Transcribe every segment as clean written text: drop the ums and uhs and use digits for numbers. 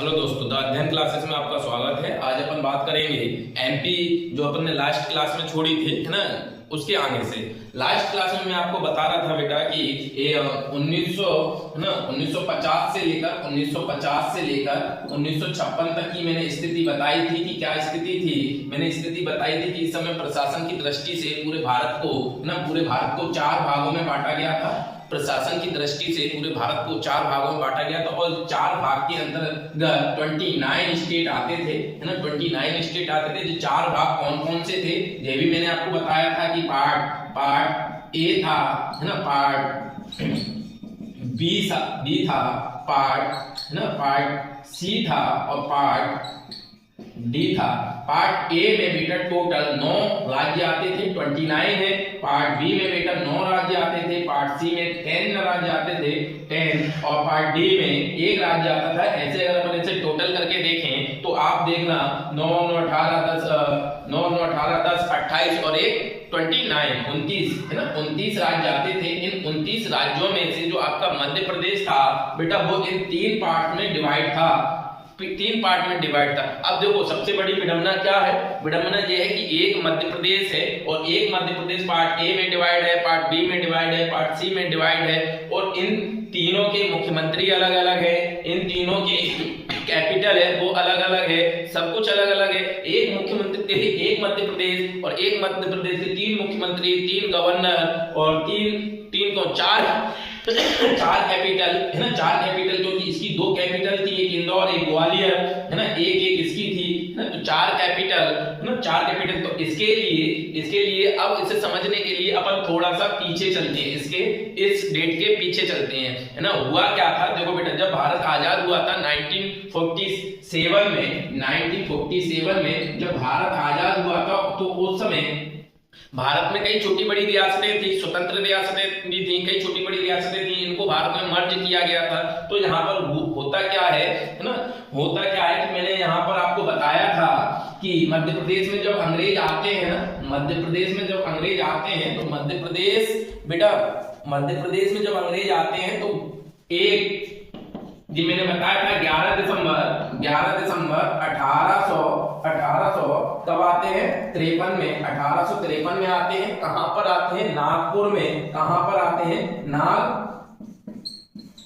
Hello दोस्तों, the अध्ययन classes में आपका स्वागत है। आज अपन बात करेंगे एमपी जो अपन ने लास्ट क्लास में छोड़ी थी, है ना, उसके आगे से। लास्ट क्लास में मैं आपको बता रहा था बेटा कि ये 1950 से लेकर 1956 तक की मैंने स्थिति बताई थी कि क्या स्थिति थी। मैंने स्थिति बताई थी कि इस समय प्रशासन की दृष्टि से पूरे भारत को 4 भागों में बांटा गया था। प्रशासन की दृष्टि से पूरे भारत को 4 भागों में बांटा गया था और 4 भाग के अंतर्गत 29 स्टेट आते थे, है ना। 29 स्टेट आते थे। जो 4 भाग कौन कौन से थे ये भी मैंने आपको बताया था कि पार्ट ए था, है ना, पार्ट बी था, पार्ट सी था और पार्ट डी था। पार्ट ए में बेटा टोटल 9 राज्य आते थे, 29 है। पार्ट बी में बेटा 9 राज्य आते थे। पार्ट सी में 10 राज्य आते थे, 10। और पार्ट डी में 1 राज्य आता था। ऐसे अगर अपन इसे टोटल करके देखें तो आप देखना 9 9 18 10 28 और 1 29 29, है ना, 29 राज्य आते थे। इन 29 राज्यों में से जो आपका मध्य प्रदेश था बेटा वो इन 3 पार्ट में डिवाइड था। 3 पार्ट में डिवाइड था। अब देखो सबसे बड़ी विडंबना क्या है। विडंबना यह है कि एक मध्य प्रदेश है और एक मध्य प्रदेश पार्ट ए में डिवाइड है, पार्ट बी में डिवाइड है, पार्ट सी में डिवाइड है और इन तीनों के मुख्यमंत्री अलग अलग है, इन तीनों के कैपिटल है वो अलग अलग है, सब कुछ अलग अलग है। एक मुख्यमंत्री, एक मध्य प्रदेश और एक मध्य प्रदेश के 3 मुख्यमंत्री, 3 गवर्नर और 4 कैपिटल, है ना। 4 कैपिटल, क्योंकि इसकी 2 कैपिटल थी, एक इंदौर एक ग्वालियर, है ना, एक इसकी थी, है ना। तो 4 कैपिटल, है ना, 4 कैपिटल। तो इसके लिए अब इसे समझने के लिए अपन थोड़ा सा पीछे चलते हैं, इस डेट के पीछे चलते हैं, है ना। हुआ क्या था देखो बेटा, जब भारत आजाद हुआ था 1947 में जब भारत आजाद हुआ था तो उस समय भारत में कई छोटी बड़ी रियासतें थी, स्वतंत्र रियासतें भी थी, कई छोटी बड़ी रियासतें थी। इनको भारत में मर्ज किया गया था। तो यहाँ पर होता क्या है ना, होता क्या है कि मैंने यहाँ पर आपको बताया था कि मध्य प्रदेश में जब अंग्रेज आते हैं ना, मध्य प्रदेश में जब अंग्रेज आते हैं तो मध्य प्रदेश में जब अंग्रेज आते हैं तो एक जी मैंने बताया था 11 दिसंबर 1800 कब आते हैं, 53 में, 1853 में आते हैं। कहां पर आते हैं, नागपुर में। कहां पर आते हैं,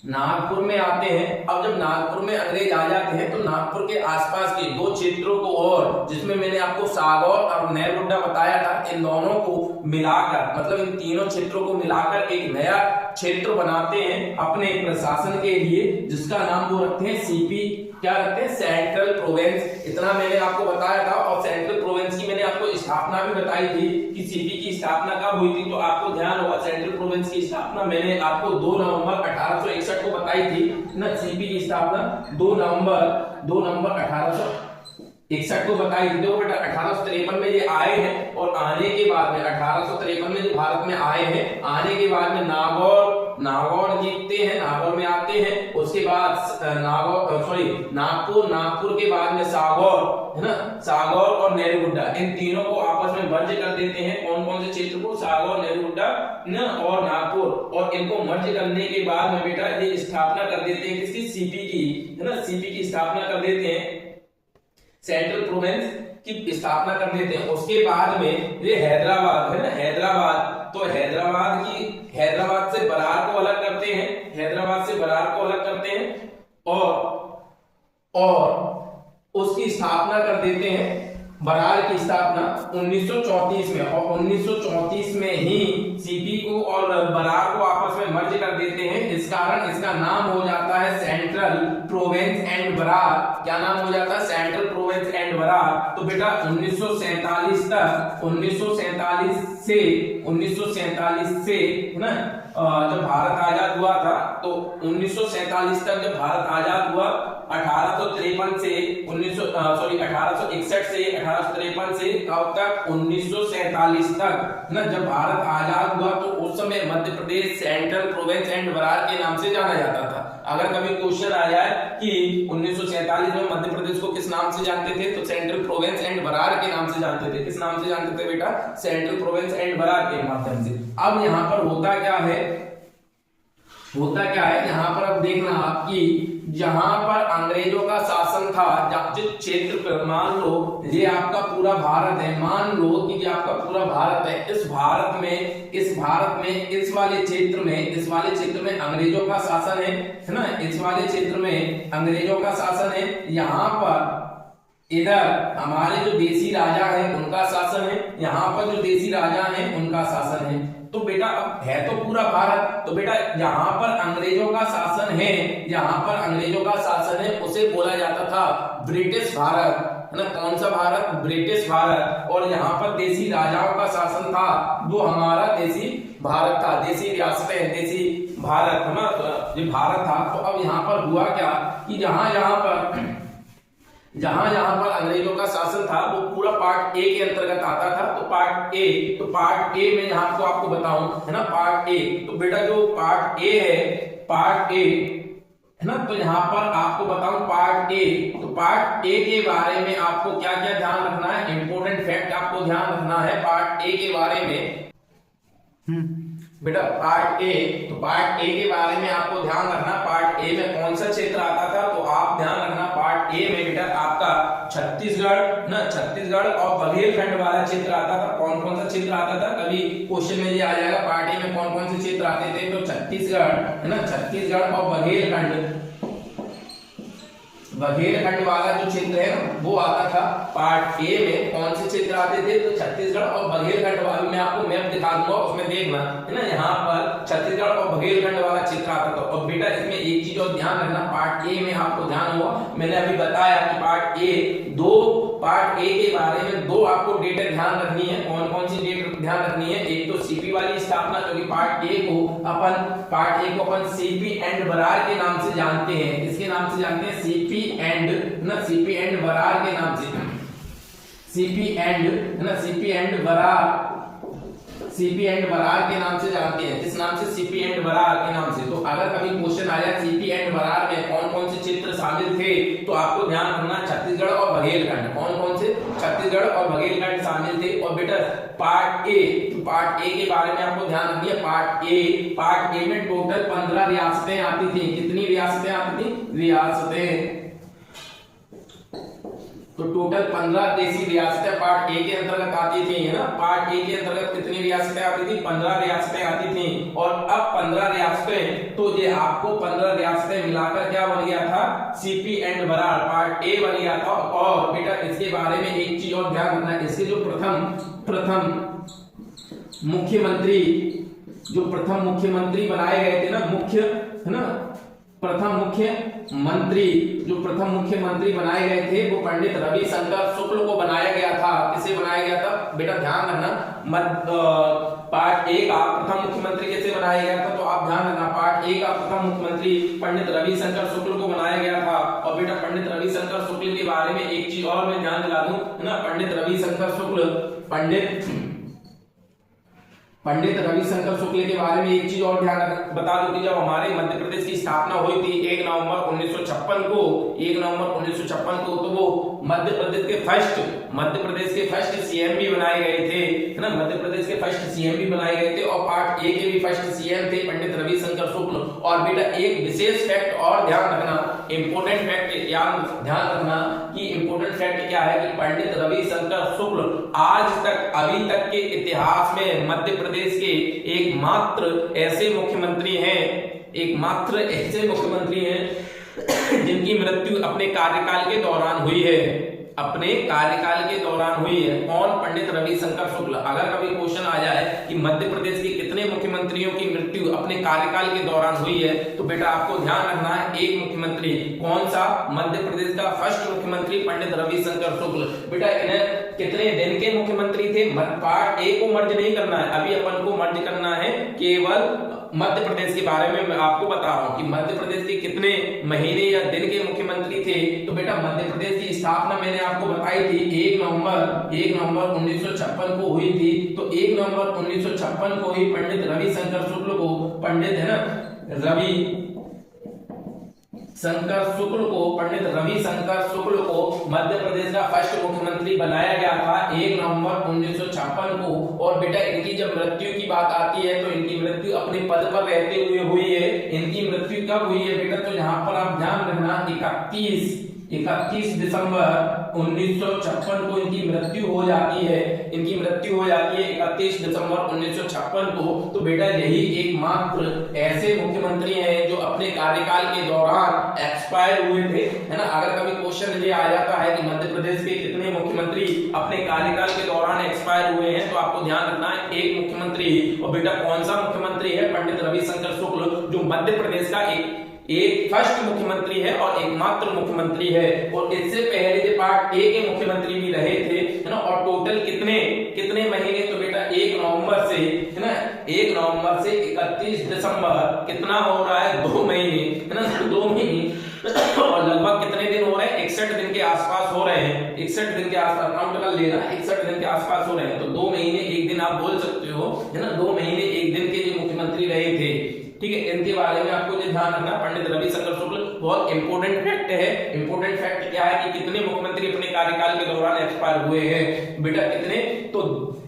नागपुर में आते हैं। अब जब नागपुर में अंग्रेज आ जाते हैं तो नागपुर के आसपास के 2 क्षेत्रों को, और जिसमें मैंने आपको सागौर और नेरगुड्डा बताया था, इन दोनों को मिलाकर, मतलब इन तीनों क्षेत्रों को मिलाकर एक नया क्षेत्र बनाते हैं अपने प्रशासन के लिए, जिसका नाम वो रखते हैं सीपी। क्या रखते हैं, सेंट्रल प्रोविंस। इतना मैंने आपको बताया था। और सेंट्रल प्रोविंस की मैंने आपको स्थापना भी बताई थी कि सीपी की स्थापना कब हुई थी। तो आपको ध्यान होगा सेंट्रल प्रोविंस की स्थापना मैंने आपको 2 नवंबर 1861 को बताई थी ना। सीपी की स्थापना 2 नवंबर 1861 को बताई थी। देखो बेटा 1853 में ये आए हैं और आने के बाद में 1853 में जो भारत में आए हैं, आने के बाद में नागौर जीतते हैं, नागौर में आते हैं। उसके बाद नागपुर के बाद में सागौर, है ना, सागौर और नेरगुड्डा, इन तीनों को आपस में मर्ज कर देते हैं। कौन कौन से क्षेत्र को, सागौर, नेरगुड्डा ना और नागपुर। और इनको मर्ज करने के बाद में बेटा ये स्थापना कर देते हैं किसकी, सीपी की, है ना, सीपी की स्थापना कर देते हैं, सेंट्रल प्रोविंस की स्थापना कर देते हैं। उसके बाद में ये हैदराबाद, है ना, हैदराबाद। तो हैदराबाद से बरार को अलग करते हैं, हैदराबाद से बरार को अलग करते हैं और उसकी स्थापना कर देते हैं, बरार की स्थापना 1934 में। और 1934 में ही सीपी को और बरार को आपस में मर्ज कर देते हैं। इस कारण इसका नाम हो जाता है सेंट्रल प्रोविंस एंड बरार। क्या नाम हो जाता है, सेंट्रल प्रोविंस एंड बरार। तो बेटा 1947 से ना, जब भारत आजाद हुआ था तो 1947 तक जब भारत आजाद हुआ, 1861 से 1863 से कब तक, 1947 तक ना, जब भारत आजाद हुआ तो उस समय Madhya Pradesh central province and Brar के नाम से जाना जाता था। अगर कभी क्वेश्चन आ जाए कि 1947 में मध्य प्रदेश को किस नाम से जानते थे, तो सेंट्रल प्रोविंस एंड बरार के नाम से जानते थे। किस नाम से जानते थे बेटा, सेंट्रल प्रोविंस एंड बरार के माध्यम से। अब यहाँ पर होता क्या है, यहाँ पर अब देखना आपकी, जहां पर अंग्रेजों का शासन था, जो क्षेत्र पर मान लो ये आपका पूरा भारत है, मान लो कि ये आपका पूरा भारत है, इस भारत में इस वाले क्षेत्र में अंग्रेजों का शासन है ना, इस वाले क्षेत्र में अंग्रेजों का शासन है। यहाँ पर इधर हमारे जो देसी राजा है उनका शासन है, यहाँ पर जो देसी राजा है उनका शासन है। तो बेटा अब है तो पूरा भारत, तो बेटा यहाँ पर अंग्रेजों का शासन है, यहाँ पर अंग्रेजों का शासन है, उसे बोला जाता था ब्रिटिश भारत, है ना। कौन सा भारत? ब्रिटिश भारत। और यहाँ पर देसी राजाओं का शासन था, वो हमारा देसी भारत था, देसी रियासतें, देसी भारत, है ना, ये भारत था। तो अब यहाँ पर हुआ क्या कि जहां पर अंग्रेजों का शासन था वो पूरा पार्ट ए के अंतर्गत आता था। तो पार्ट ए में यहाँ आपको बताऊं, है ना, पार्ट ए। तो बेटा जो पार्ट ए है ना, तो यहाँ पर आपको बताऊं पार्ट ए। तो पार्ट ए के बारे में आपको क्या क्या ध्यान रखना है, इंपोर्टेंट फैक्ट आपको ध्यान रखना है पार्ट ए के बारे में। बेटा पार्ट ए, तो पार्ट ए के बारे में आपको ध्यान रखना, पार्ट ए में कौन सा क्षेत्र आता था, तो आप ध्यान रखना पार्ट ए में बेटा आपका छत्तीसगढ़ और बघेलखंड वाला क्षेत्र आता था। कौन कौन सा क्षेत्र आता था, कभी क्वेश्चन में ये आ जाएगा पार्ट ए में कौन कौन से क्षेत्र आते थे, तो छत्तीसगढ़, है ना, छत्तीसगढ़ और बघेलखंड वाला जो क्षेत्र है ना वो आता था पार्ट ए में। कौन से क्षेत्र आते थे, तो छत्तीसगढ़ और बघेलखंड वाला, मैं आपको मैप दिखा दूंगा उसमें देखना, है ना, यहाँ पर छत्तीसगढ़ और बघेलखंड वाला क्षेत्र आता था। और बेटा इसमें एक चीज और ध्यान रखना, पार्ट ए में आपको ध्यान होगा, मैंने अभी बताया कि पार्ट ए के बारे में दो आपको डेट ध्यान रखनी है। कौन कौन सी डेट ध्यान रखनी है, एक तो सीपी वाली स्थापना, क्योंकि पार्ट ए को अपन सीपी एंड बरार के नाम से जानते हैं, इसके नाम से जानते हैं सीपी एंड बरार के नाम से, सीपी एंड बरार के नाम से जानते हैं, इस नाम से सीपी एंड बरार के नाम से। तो अगर कभी क्वेश्चन आया सीपी एंड बरार में कौन कौन से क्षेत्र शामिल थे, तो आपको ध्यान रखना छत्तीसगढ़ और बघेलखंड, कौन कौन से, छत्तीसगढ़ और बघेलखंड शामिल थे। और बेटा पार्ट ए के बारे में आपको ध्यान रखनी है, पार्ट ए में टोटल 15 रियासतें आती थी। कितनी रियासतें आती थी, रियासतें, तो टोटल 15 देसी रियासतें पार्ट ए के अंतर्गत आती थी, है ना। पार्ट ए के अंतर्गत कितनी रियासतें आती थी, 15 रियासतें आती थी। और अब 15 रियासतें, तो ये आपको 15 रियासतें मिलाकर क्या बन गया था, CP and Berar part A बन गया था। और बेटा इसके बारे में एक चीज और ध्यान रखना है, इसके जो प्रथम मुख्यमंत्री बनाए गए थे ना, प्रथम मुख्यमंत्री बनाए गए थे वो पंडित रविशंकर शुक्ल को बनाया गया था। किसे बनाया गया था, बेटा ध्यान रखना, पार्ट ए का प्रथम मुख्यमंत्री कैसे बनाया गया था, तो आप ध्यान रखना पार्ट ए का प्रथम मुख्यमंत्री पंडित रविशंकर शुक्ल को बनाया गया था। और बेटा पंडित रविशंकर शुक्ल के बारे में एक चीज और मैं ध्यान दिला दूं, है ना, पंडित रविशंकर शुक्ल के बारे में एक चीज और ध्यान बता दूं कि जब हमारे मध्य प्रदेश की स्थापना हुई थी 1 नवंबर 1956 को, तो वो मध्य प्रदेश के फर्स्ट सीएम भी बनाए गए थे, है ना, मध्य प्रदेश के फर्स्ट सीएम भी बनाए गए थे। और पार्ट ए के भी फर्स्ट सीएम थे पंडित रविशंकर शुक्ल। और बेटा एक विशेष फैक्ट और ध्यान रखना, इंपोर्टेंट फैक्ट ध्यान रखना कि इंपोर्टेंट फैक्ट क्या है कि पंडित रविशंकर शुक्ल आज तक, अभी तक के इतिहास में मध्य प्रदेश के एकमात्र ऐसे मुख्यमंत्री हैं जिनकी मृत्यु अपने कार्यकाल के दौरान हुई है, कौन, पंडित रविशंकर शुक्ल। अगर कभी क्वेश्चन आ जाए कि मध्य प्रदेश के कितने मुख्यमंत्रियों की मृत्यु अपने कार्यकाल के दौरान हुई है, तो बेटा आपको ध्यान रखना है एक मुख्यमंत्री, कौन सा, मध्य प्रदेश का फर्स्ट मुख्यमंत्री पंडित रविशंकर शुक्ल। बेटा इन्हें कितने दिन के मुख्यमंत्री थे, पार्ट ए को मर्ज नहीं करना है, अभी अपन को मर्ज करना है केवल मध्य प्रदेश के बारे में। मैं आपको बता रहा हूं कि मध्य प्रदेश के कितने महीने या दिन के मुख्यमंत्री थे। तो बेटा मध्य प्रदेश की स्थापना मैंने आपको बताई थी 1 नवंबर 1956 को हुई थी। तो 1 नवंबर 1956 को ही पंडित रविशंकर शुक्ल को, पंडित रविशंकर शुक्ल को मध्य प्रदेश का फर्स्ट मुख्यमंत्री बनाया गया था 1 नवंबर 1956 को। और बेटा इनकी जब मृत्यु की बात आती है तो इनकी मृत्यु अपने पद पर रहते हुए हुई है। इनकी मृत्यु कब हुई है बेटा, तो यहाँ पर आप ध्यान रखना 31 31 दिसंबर 1956 को इनकी मृत्यु हो जाती है। इनकी मृत्यु हो जाती है 31 दिसंबर 1956 को। तो बेटा यही एकमात्र ऐसे मुख्यमंत्री हैं जो अपने कार्यकाल के दौरान एक्सपायर हुए थे, है ना। अगर कभी क्वेश्चन ये आ जाता है कि मध्य प्रदेश के कितने मुख्यमंत्री अपने कार्यकाल के दौरान एक्सपायर हुए हैं, तो आपको ध्यान रखना है एक मुख्यमंत्री। और बेटा कौन सा मुख्यमंत्री है? पंडित रविशंकर शुक्ल, जो मध्य प्रदेश का एक फर्स्ट मुख्यमंत्री है और एकमात्र मुख्यमंत्री है। और इससे पहले जो पार्ट ए के मुख्यमंत्री भी रहे थे, है ना। और टोटल कितने कितने महीने? तो बेटा 1 नवंबर से, है ना, 1 नवंबर से 31 दिसंबर कितना हो रहा है? 2 महीने, है ना, 2 महीने। और लगभग कितने दिन हो रहे हैं? 61 दिन के आसपास हो रहे हैं। 61 दिन के आसपास काउंट कर लेना, 61 दिन के आसपास हो रहे हैं। तो 2 महीने 1 दिन आप बोल सकते हो, है ना। 2 महीने 1 दिन के जो मुख्यमंत्री रहे थे, ठीक है। इनके बारे में आपको ये ध्यान रखना, पंडित रविशंकर शुक्ल बहुत इंपॉर्टेंट फैक्ट है। इंपॉर्टेंट फैक्ट क्या है कि कितने मुख्यमंत्री अपने कार्यकाल के दौरान एक्सपायर हुए हैं? बेटा कितने? तो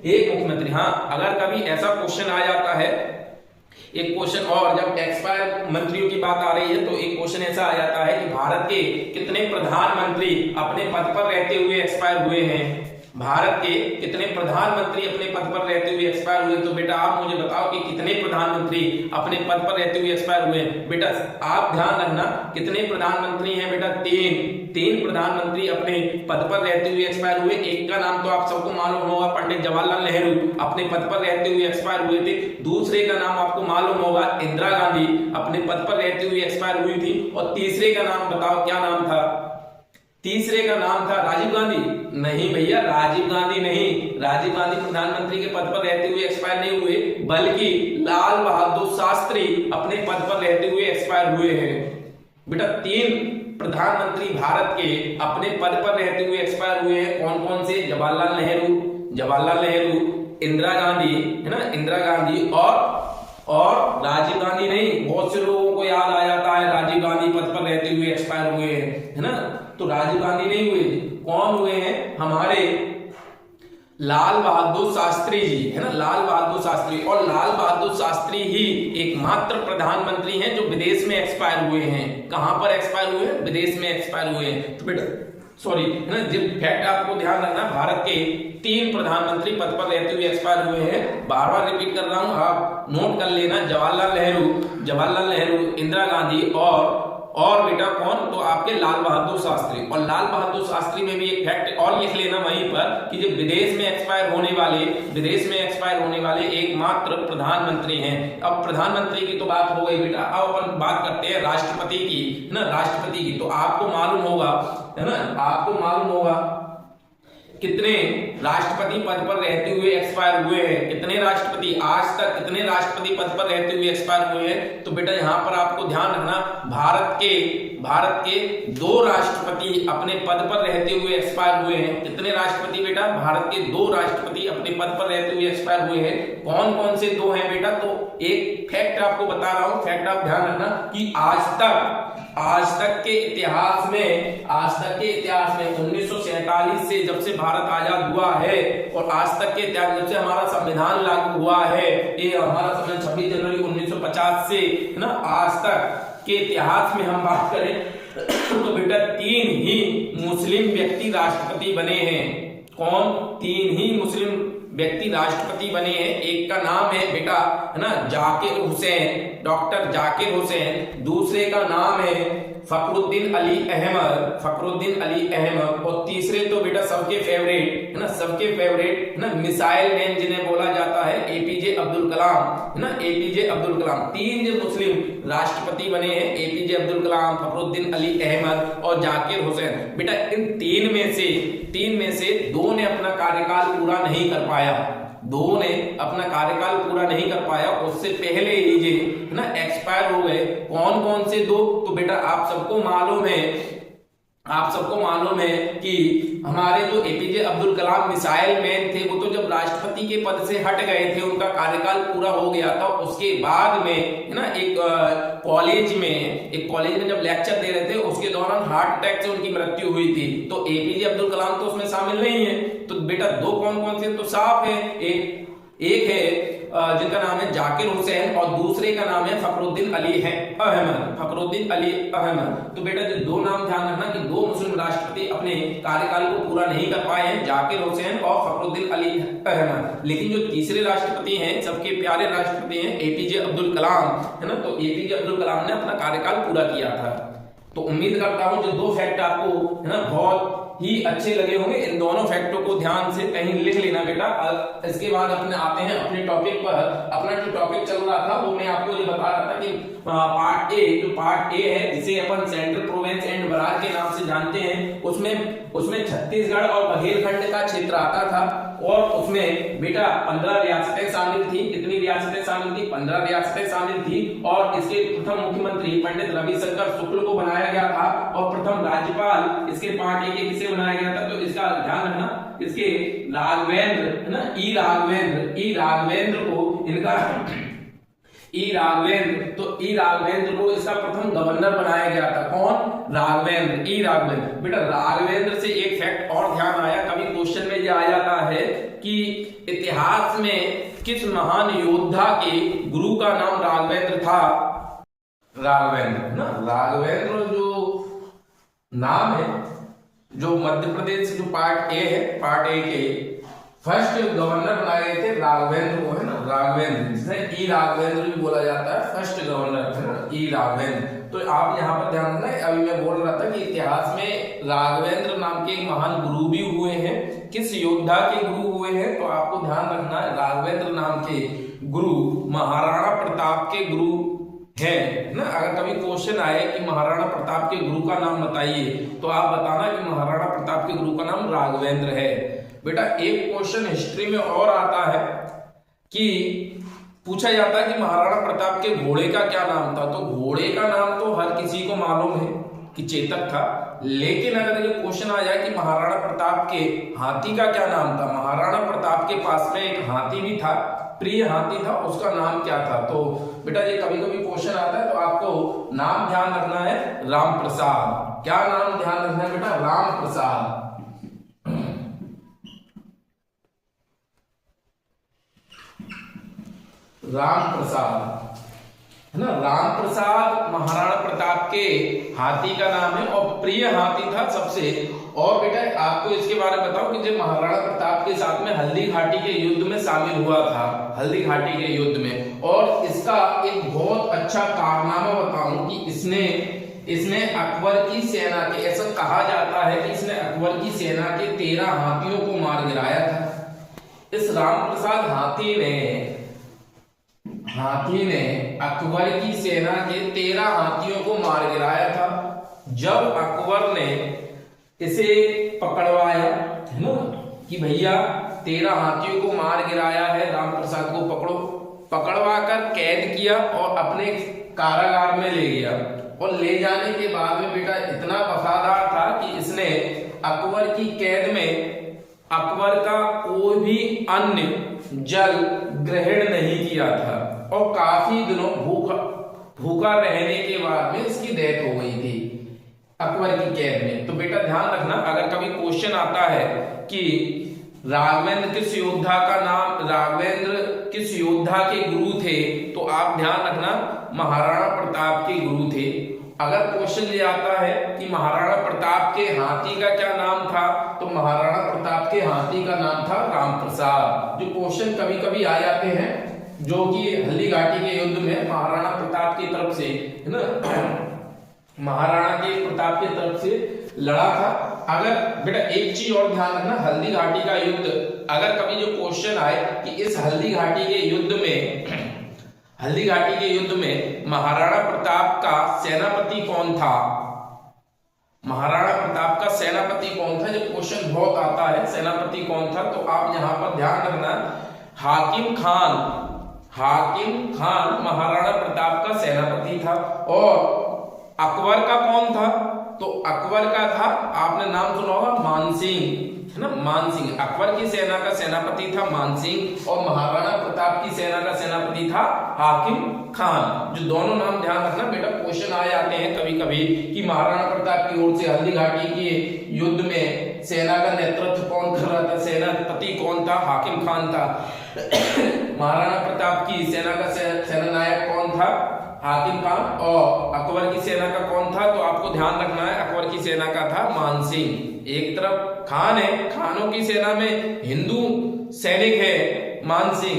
एक मुख्यमंत्री। हाँ, अगर कभी ऐसा क्वेश्चन आ जाता है, एक क्वेश्चन, और जब एक्सपायर मंत्रियों की बात आ रही है तो एक क्वेश्चन ऐसा आ जाता है कि भारत के कितने प्रधानमंत्री अपने पद पर रहते हुए एक्सपायर हुए हैं? भारत के कितने प्रधानमंत्री अपने पद पर रहते हुए एक्सपायर हुए? तो बेटा आप मुझे बताओ कि कितने प्रधानमंत्री अपने पद पर रहते हुए एक्सपायर हुए? बेटा आप ध्यान रखना, कितने प्रधानमंत्री हैं? बेटा 3 प्रधानमंत्री अपने पद पर रहते हुए एक्सपायर हुए। एक का नाम तो आप सबको मालूम होगा, पंडित जवाहरलाल नेहरू अपने पद पर रहते हुए एक्सपायर हुए थे। दूसरे का नाम आपको मालूम होगा, इंदिरा गांधी अपने पद पर रहते हुए एक्सपायर हुई थी। और तीसरे का नाम बताओ, क्या नाम था? तीसरे का नाम था राजीव गांधी? नहीं भैया, राजीव गांधी नहीं। राजीव गांधी प्रधानमंत्री के पद पर रहते हुए एक्सपायर नहीं हुए, बल्कि लाल बहादुर शास्त्री अपने पद पर रहते हुए एक्सपायर हुए हैं। बेटा 3 प्रधानमंत्री भारत के अपने पद पर रहते हुए एक्सपायर हुए हैं। कौन कौन से? जवाहरलाल नेहरू, इंदिरा गांधी, है ना, इंदिरा गांधी, और राजीव गांधी नहीं। बहुत से लोगों को याद आ जाता है राजीव गांधी पद पर रहते हुए एक्सपायर हुए हैं, है ना। तो राजीव गांधी नहीं हुए। कौन हुए हैं? हमारे लाल बहादुर शास्त्री जी, है ना, लाल बहादुर शास्त्री। और लाल बहादुर शास्त्री ही एकमात्र प्रधानमंत्री हैं जो विदेश में एक्सपायर हुए हैं। कहां पर एक्सपायर हुए हैं? विदेश में एक्सपायर हुए हैं। तो बेटा सॉरी, है ना, जब फैक्ट आपको ध्यान रखना, भारत के 3 प्रधानमंत्री पद पर रहते हुए एक्सपायर हुए हैं। बार बार रिपीट कर रहा हूं, आप नोट कर लेना। जवाहरलाल नेहरू, इंदिरा गांधी, और बेटा कौन? तो आपके लाल बहादुर शास्त्री। और लाल बहादुर शास्त्री में भी एक फैक्ट और लिख लेना वहीं पर कि जो विदेश में एक्सपायर होने वाले एकमात्र प्रधानमंत्री हैं। अब प्रधानमंत्री की तो बात हो गई बेटा, अब अपन बात करते हैं राष्ट्रपति की, है ना, राष्ट्रपति की। तो आपको मालूम होगा, है ना, आपको मालूम होगा कितने राष्ट्रपति पद पर रहते हुए एक्सपायर हुए हैं? कितने राष्ट्रपति आज तक कितने राष्ट्रपति पद पर रहते हुए एक्सपायर हुए हैं? तो बेटा यहां पर आपको ध्यान रखना, भारत के 2 राष्ट्रपति अपने पद पर रहते हुए एक्सपायर हुए हैं। कितने राष्ट्रपति बेटा? भारत के 2 राष्ट्रपति अपने पद पर रहते हुए एक्सपायर हुए हैं। कौन कौन से 2 हैं बेटा? तो एक फैक्ट आपको बता रहा हूं, फैक्ट आप ध्यान रखना कि आज तक के इतिहास में 1947 से जब से भारत आजाद हुआ है, और आज तक के इतिहास जब से हमारा संविधान लागू हुआ है, ये हमारा संविधान 26 जनवरी 1950 से, है ना, आज तक के इतिहास में हम बात करें तो बेटा 3 ही मुस्लिम व्यक्ति राष्ट्रपति बने हैं। कौन? 3 ही मुस्लिम व्यक्ति राष्ट्रपति बने हैं। एक का नाम है बेटा, है ना, जाकिर हुसैन, डॉक्टर जाकिर हुसैन। दूसरे का नाम है फखरुद्दीन अली अहमद। और तीसरे तो बेटा सबके फेवरेट, है ना, है ना, मिसाइल मैन जिन्हें बोला जाता है, एपीजे अब्दुल कलाम, है ना, एपीजे अब्दुल कलाम। 3 जो मुस्लिम राष्ट्रपति बने हैं, एपीजे अब्दुल कलाम, फखरुद्दीन अली अहमद और जाकिर हुसैन। बेटा इन 3 में से 2 ने अपना कार्यकाल पूरा नहीं कर पाया। 2 ने अपना कार्यकाल पूरा नहीं कर पाया, उससे पहले ही ये, है ना, एक्सपायर हो गए। कौन कौन से 2? तो बेटा आप सबको मालूम है कि हमारे जो APJ Abdul Kalam missile man थे, वो तो जब राष्ट्रपति के पद से हट गए थे, उनका कार्यकाल पूरा हो गया था। उसके बाद में, है ना, एक कॉलेज में जब लेक्चर दे रहे थे, उसके दौरान हार्ट अटैक से उनकी मृत्यु हुई थी। तो एपीजे अब्दुल कलाम तो उसमें शामिल नहीं है। तो बेटा 2 कौन कौन से? तो साफ है, एक एक है जिनका नाम है जाकिर हुसैन और दूसरे का नाम है फखरुद्दीन अली है अहमद, फखरुद्दीन अली अहमद। तो बेटा जो दो नाम ध्यान रखना कि दो मुस्लिम राष्ट्रपति अपने कार्यकाल को पूरा नहीं कर पाए हैं, जाकिर हुसैन और फखरुद्दीन अली अहमद। लेकिन जो तीसरे राष्ट्रपति हैं, सबके प्यारे राष्ट्रपति हैं एपीजे अब्दुल कलाम, है ना। तो एपीजे अब्दुल कलाम ने अपना कार्यकाल पूरा किया था। तो उम्मीद करता हूं जो दो फैक्ट आपको, है ना, बहुत ही अच्छे लगे होंगे। इन दोनों फैक्टों को ध्यान से कहीं लिख लेना बेटा। इसके बाद अपने आते हैं अपने टॉपिक पर। अपना जो टॉपिक चल रहा था वो मैं आपको ये बता रहा था कि पार्ट ए, जो पार्ट ए है जिसे अपन सेंट्रल प्रोविंस एंड बरार के नाम से जानते हैं, उसमें छत्तीसगढ़ और बघेलखंड का क्षेत्र आता था और उसमें बेटा 15 रियासतें शामिल थी। कितनी रियासतें शामिल थी? 15 रियासतें शामिल थी। और इसके प्रथम मुख्यमंत्री पंडित रविशंकर शुक्ल को बनाया गया था और प्रथम राज्यपाल इसके पार्ट ए के किसे बनाया गया था? तो इसका ध्यान रखना, इसके राघवेंद्र, है ना, ई राघवेंद्र को इनका ई राघवेंद्र को इसका प्रथम गवर्नर बनाया गया था। कौन? राघवेंद्र, ई राघवेंद्र। बेटा राघवेंद्र से एक फैक्ट और ध्यान आया, कभी क्वेश्चन में ये आ जाता है कि इतिहास में किस महान योद्धा के गुरु का नाम राघवेंद्र था? राघवेंद्र ना, राघवेंद्र जो नाम है, जो मध्य प्रदेश जो पार्ट ए है, पार्ट ए के फर्स्ट गवर्नर बनाए गए थे राघवेंद्र को, है ना, राघवेंद्र, जिसे ई राघवेंद्र भी बोला जाता है, फर्स्ट गवर्नर, है ना, ई राघवेंद्र। तो आप यहाँ पर ध्यान रखना, अभी मैं बोल रहा था कि इतिहास में राघवेंद्र नाम के एक महान गुरु भी हुए हैं। किस योद्धा के गुरु हुए हैं? तो आपको ध्यान रखना है राघवेंद्र नाम के गुरु महाराणा प्रताप के गुरु है ना। अगर कभी क्वेश्चन आए कि महाराणा प्रताप के गुरु का नाम बताइए, तो आप बताना कि महाराणा प्रताप के गुरु का नाम राघवेंद्र है। बेटा एक क्वेश्चन हिस्ट्री में और आता है कि पूछा जाता है कि महाराणा प्रताप के घोड़े का क्या नाम था? तो घोड़े का नाम तो हर किसी को मालूम है कि चेतक था, लेकिन अगर ये क्वेश्चन आ जाए कि महाराणा प्रताप के हाथी का क्या नाम था? महाराणा प्रताप के पास में एक हाथी भी था, प्रिय हाथी था, उसका नाम क्या था? तो बेटा ये कभी कभी क्वेश्चन आता है, तो आपको नाम ध्यान रखना है राम प्रसाद। क्या नाम ध्यान रखना है बेटा? राम प्रसाद। राम प्रसाद, है ना, राम प्रसाद महाराणा प्रताप के हाथी का नाम है और प्रिय हाथी था सबसे। और बेटा आपको इसके बारे में बताओ कि जब महाराणा प्रताप के साथ में हल्दी घाटी के युद्ध में शामिल हुआ था, हल्दी घाटी के युद्ध में, और इसका एक बहुत अच्छा कारनामा बताऊं कि इसने अकबर की सेना के, ऐसा कहा जाता है कि इसने अकबर की सेना के 13 हाथियों को मार गिराया था। इस राम प्रसाद हाथी ने अकबर की सेना के 13 हाथियों को मार गिराया था। जब अकबर ने इसे पकड़वाया, है ना, कि भैया 13 हाथियों को मार गिराया है, राम प्रसाद को पकड़ो, पकड़वा कर कैद किया और अपने कारागार में ले गया। और ले जाने के बाद में बेटा इतना वफादार था कि इसने अकबर की कैद में अकबर का कोई भी अन्य जल ग्रहण नहीं किया था और काफी दिनों भूखा रहने के बाद में इसकी डेथ हो गई थी अकबर की कैद में। तो बेटा ध्यान रखना, अगर कभी क्वेश्चन आता है कि राघवेंद्र किस योद्धा के गुरु थे, तो आप ध्यान रखना महाराणा प्रताप के गुरु थे। अगर क्वेश्चन ये आता है कि महाराणा प्रताप के हाथी का क्या नाम था, तो महाराणा प्रताप के हाथी का नाम था राम प्रसाद। जो क्वेश्चन कभी कभी आ जाते हैं, जो कि हल्दी घाटी के युद्ध में महाराणा प्रताप की तरफ से, है ना, महाराणा के प्रताप की तरफ से लड़ा था। अगर बेटा एक चीज और ध्यान रखना, हल्दी घाटी का युद्ध, अगर कभी जो क्वेश्चन आए कि इस हल्दी घाटी के युद्ध में महाराणा प्रताप का सेनापति कौन था, महाराणा प्रताप का सेनापति कौन था, जब क्वेश्चन बहुत आता है सेनापति कौन था, तो आप यहां पर ध्यान रखना हाकिम खान महाराणा प्रताप का सेनापति था। और अकबर का कौन था, तो अकबर का था, आपने नाम सुना होगा मानसिंह, है ना, मानसिंह। अकबर की सेना का सेनापति था मानसिंह और महाराणा प्रताप की सेना का सेनापति था हाकिम खान। जो दोनों नाम ध्यान रखना बेटा, क्वेश्चन आ जाते हैं कभी कभी कि महाराणा प्रताप की ओर से हल्दी घाटी के युद्ध में सेना का नेतृत्व कौन कर रहा था, सेनापति कौन था, हाकिम खान था। महाराणा प्रताप की सेना का सेना नायक कौन था, हाकिम खान। और अकबर की सेना का कौन था, तो आपको ध्यान रखना है अकबर की सेना का था मान सिंह। एक तरफ खान है, खानों की सेना में हिंदू सैनिक है मान सिंह,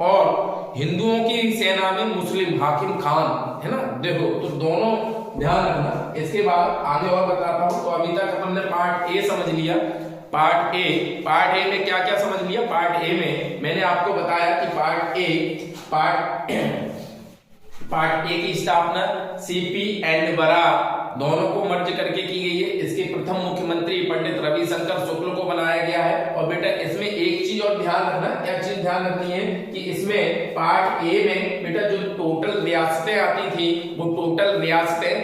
और हिंदुओं की सेना में मुस्लिम हाकिम खान है ना। देखो तो दोनों ध्यान रखना। इसके बाद आगे और बताता हूं। तो अभी तक हमने पार्ट ए समझ लिया। पार्ट ए में क्या क्या समझ लिया। पार्ट ए में मैंने आपको बताया कि पार्ट ए की स्थापना सीपी एंड बरा दोनों को मर्ज करके की गई है। इसके प्रथम मुख्यमंत्री पंडित रविशंकर शुक्ल को बनाया गया है। और बेटा इसमें एक चीज और ध्यान रखना, क्या चीज ध्यान रखनी है कि इसमें पार्ट ए में बेटा जो टोटल रियासतें आती थी वो टोटल रियासतें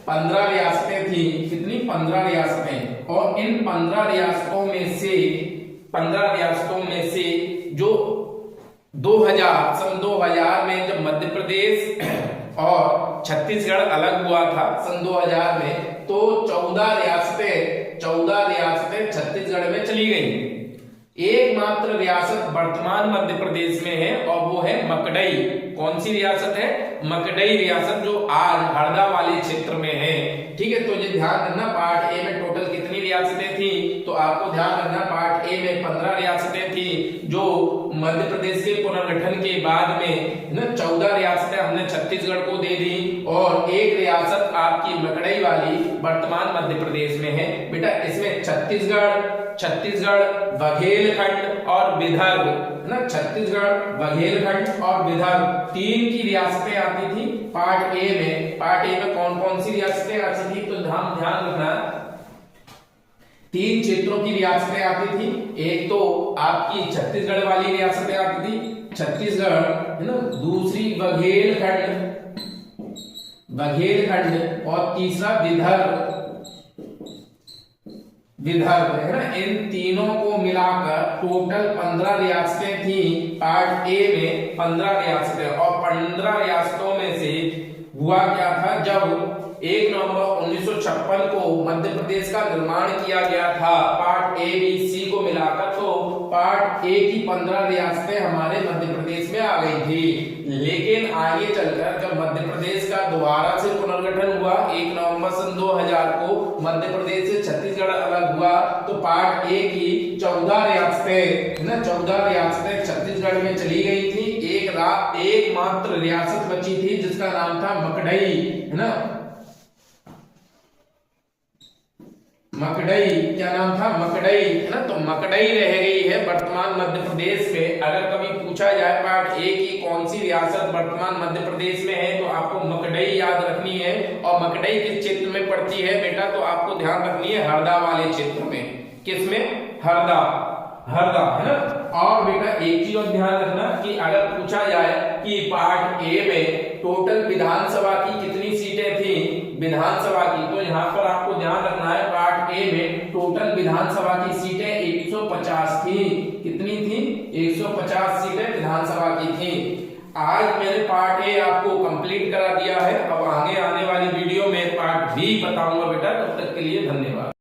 15 रियासतें थी। कितनी? 15 रियासतें। और इन 15 रियासतों में से जो 2000 में जब मध्य प्रदेश और छत्तीसगढ़ अलग हुआ था सन 2000 में, तो 14 रियासतें छत्तीसगढ़ में चली गई। एकमात्र रियासत वर्तमान मध्य प्रदेश में है और वो है मकड़ई। कौन सी रियासत है? मकड़ई रियासत, जो आज हरदा वाले क्षेत्र में है। ठीक है, तो ये ध्यान रखना पार्ट ए में टोटल कितनी रियासतें थी, तो आपको ध्यान रखना पार्ट ए में 15 रियासतें थी, जो मध्य प्रदेश के पुनर्गठन के बाद में ना 14 रियासतें हमने छत्तीसगढ़ को दे दी, और एक रियासत आपकी मकड़ई वाली वर्तमान मध्य प्रदेश में है। बेटा इसमें छत्तीसगढ़, बघेलखंड और विदर्भ ना, छत्तीसगढ़, बघेलखंड और विदर्भ 3 की रियासतें आती थी पार्ट ए में। पार्ट ए में कौन कौन सी रियासतें आती थी, तो ध्यान रखना 3 क्षेत्रों की रियासतें आती थी। एक तो आपकी छत्तीसगढ़ वाली रियासतें आती थी, छत्तीसगढ़ है ना, दूसरी बघेलखंड और तीसरा विदर्भ है ना। इन तीनों को मिलाकर टोटल 15 रियासतें थी पार्ट ए में, 15 रियासतें। और 15 रियासतों में से हुआ क्या था, जब 1 नवंबर 1956 को मध्य प्रदेश का निर्माण किया गया था पार्ट ए बी सी को मिलाकर, तो पार्ट ए की 15 रियासतें हमारे मध्य प्रदेश में आ गई थी। लेकिन आगे चलकर जब मध्य प्रदेश का दोबारा से पुनर्गठन हुआ 1 नवंबर सन 2000 को, मध्य प्रदेश से छत्तीसगढ़ अलग हुआ, तो पार्ट ए की 14 रियासतें छत्तीसगढ़ में चली गई थी। एकमात्र रियासत बची थी जिसका नाम था मकड़ई है ना। मकड़ई, क्या नाम था? मकड़ई है ना। तो मकड़ई रह गई है वर्तमान मध्य प्रदेश में। अगर कभी पूछा जाए पार्ट ए की कौन सी रियासत वर्तमान मध्य प्रदेश में है, तो आपको मकड़ई याद रखनी है। और मकड़ई किस क्षेत्र में पड़ती है बेटा, तो आपको ध्यान रखनी है हरदा वाले क्षेत्र में। किसमें? हरदा है ना। और बेटा एक चीज और ध्यान रखना कि अगर पूछा जाए कि पार्ट ए में टोटल विधानसभा की कितनी सीटें थी विधानसभा की, तो यहाँ पर आपको ध्यान रखना है पार्ट ए में टोटल विधानसभा की सीटें 150 थी। कितनी थी? 150 सीटें विधानसभा की थी। आज मैंने पार्ट ए आपको कंप्लीट करा दिया है। अब आगे आने वाली वीडियो में पार्ट बी बताऊंगा बेटा। तब तक के लिए धन्यवाद।